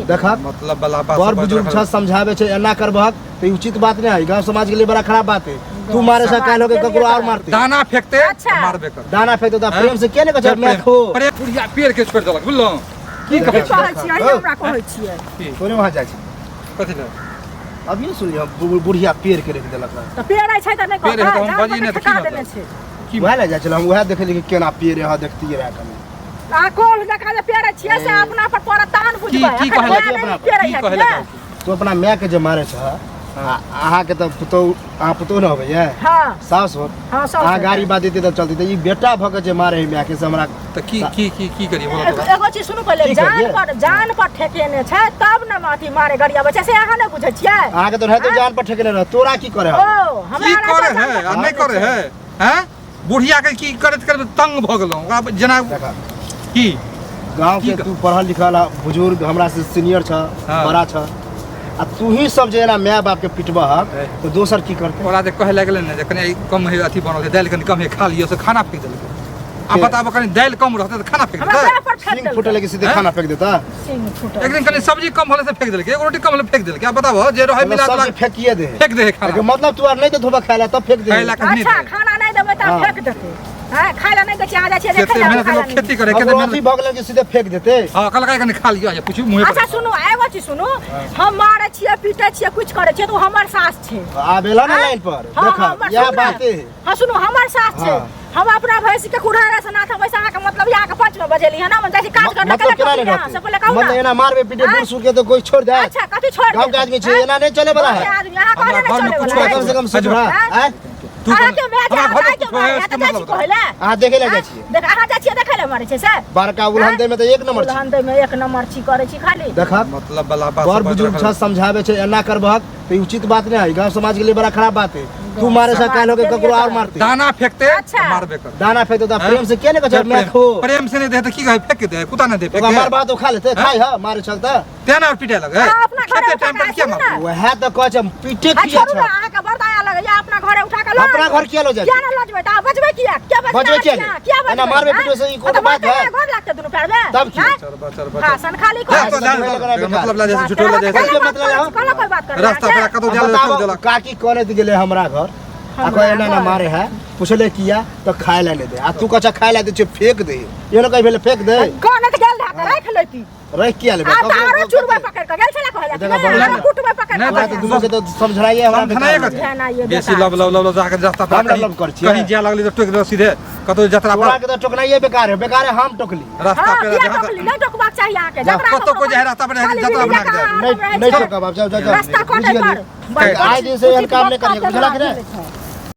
देखा मतलब वाला बात बड़ बुजुर्ग छ समझावे छे एना करबहक तो उचित बात नहीं है। गांव समाज के लिए बड़ा खराब बात है। तू मारे से काल होके ककरो और मारते दाना फेंकते मारबे कर दाना फेंकते तो प्रेम से के ने कह मैं खो प्रेम बुढ़िया पेड़ के छोड़ देलक बुझलो की कहै छियै हमरा कहै छियै तोरे वहां जाइ छी कथि ले अभी सुनियो बुढ़िया पेड़ के रख देलक त पेड़ छै त नहीं पेड़ है तो हम बजी ने त की वहां ले जाइ छल हम वहां देखली कि केना पेड़ है देखती रहा कनी आ कोल देखा जे पेड़ छियै से अपना पर पर तान बुझबै की कहले तो अपना माय के जे मारे छ अहाँ के तो पुतो अहाँ पुतो न होबे है हां सास हो हां सास अहाँ गाड़ी बात देते तब चलती त ई बेटा भ के जे मारे है माय के से हमरा त की करिए बोलो तो एगो चीज सुनु पहले जान पर ठेकेने छै तब न माथी मारे गड़िया बचे से अहाँ नै बुझै छियै अहाँ के तो रहते जान पर ठेकेने रह तोरा की करे ओ की हमरा करे है आ नहीं करे है हैं बुढ़िया के की करत तंग भ गेलौ ओकरा जना की गांव के तू पढ़ल लिखल बुजुर्ग हमरा से सीनियर छ बड़ा छ आ तू ही सब जे ना माय बाप के पिटबह तो दोसर की करते ओरा जे कहे लागले ने जे कने कम है अथी बनल है दाल कने कम है खा लियो से खाना फेंक देलकै अब बताबो कने दाल कम रहते तो खाना फेंक देतै सिंग फुटे लगे सीधे खाना फेंक देता सिंग फुटे एक दिन कने सब्जी कम होले से फेंक देलकै एक रोटी कम होले फेंक देलकै अब बताबो जे रहे मिला सब फेंकिए दे फेंक दे खाना मतलब तू और नहीं तो धोबा खाला तब फेंक दे अच्छा खाना नहीं देबै त फेंक देतै हां खाइला नहीं दै छी आ जाइ छै खेती मेहनत लोग खेती करे केते मेहनत भगले के सीधे फेंक देते हां कल का कने खा लियो या पूछू मुंह अच्छा सुनु एगो चीज सुनु हम मारे छियै पीटे छियै कुछ करे छियै तो हमर सास छै आबेला ना लाइन पर देखा यह बात है हां सुनु हमर सास छै हम अपना भैंस के कुड़ारा से नाथ वैसा के मतलब यहाँ के 5 में बजेली है ना मन जैसे काज करने के से पहले कहू मतलब एना मारबे पीटे दूर सुर के तो कोई छोड़ दे अच्छा कथि छोड़ गांव के आदमी छै एना नहीं चले वाला है आदमी यहाँ कहले नहीं चले वाला कम से कम सजरा है तू के मैच कहले आ देखे ले जाइ छी देख आ जाइ छी देखे ले मारे छै से बड़का उलहन दे में तो एक नंबर उलहन दे में एक नंबर छी करे छी खाली देखा मतलब वाला बात बड़ बुजुर्ग छ समझावे छै एना करबहक तो उचित बात नहीं है। गांव समाज के लिए बड़ा खराब बात है। तू मारे से काल होके ककरो और मारते दाना फेंकते मारबे कर दाना फेंकते तो प्रेम से के ने कह मैं खो प्रेम से नहीं दे तो की कहे फेंक दे कुता ना दे फेंक हमार बात तो खा लेते खाई ह मारे चलता तेना पिटे लगे खेते टाइम पर क्या मार वह तो कह छ पीटे किया छ अहाँ के बरदाया लगे या अपना घरे उठा के लो अपना घर किया लो जाए क्या ना लजबे ता बजबे किया क्या बजबे ना मारबे पीटे से ई को बात है घर लगते दोनों पैर में तब की भाषण खाली मतलब ला जैसे झूठो ला जैसे मतलब कोई बात कर रास्ता पे कतो जाला काकी कोने गेले हमरा घर आ कोई एना ना मारे है पूछले किया तो खाए ला ले दे आ तू कचा खाए ला दे फेंक दे ये ना कहि भेले फेंक दे कोने त गेल ढाका राख लेती रख किया लेबे आ तारो चुरबे पकड़ के गेल छला कहला कुटबे पकड़ ना तो दूसरे के तो समझाइए हमरा बेसी लव जाके रास्ता पे कहीं जा लगली तो टोक दो सीधे कतो यात्रा पर के तो टोकनाइए बेकार है हम टोकली रास्ता पे जहां नहीं टोकबाक चाहिए आके जकरा कतो को जाए रास्ता पे यात्रा बना के नहीं टोकब आप जाओ रास्ता कोटे पर आज से काम नहीं करिए बुझला कि नहीं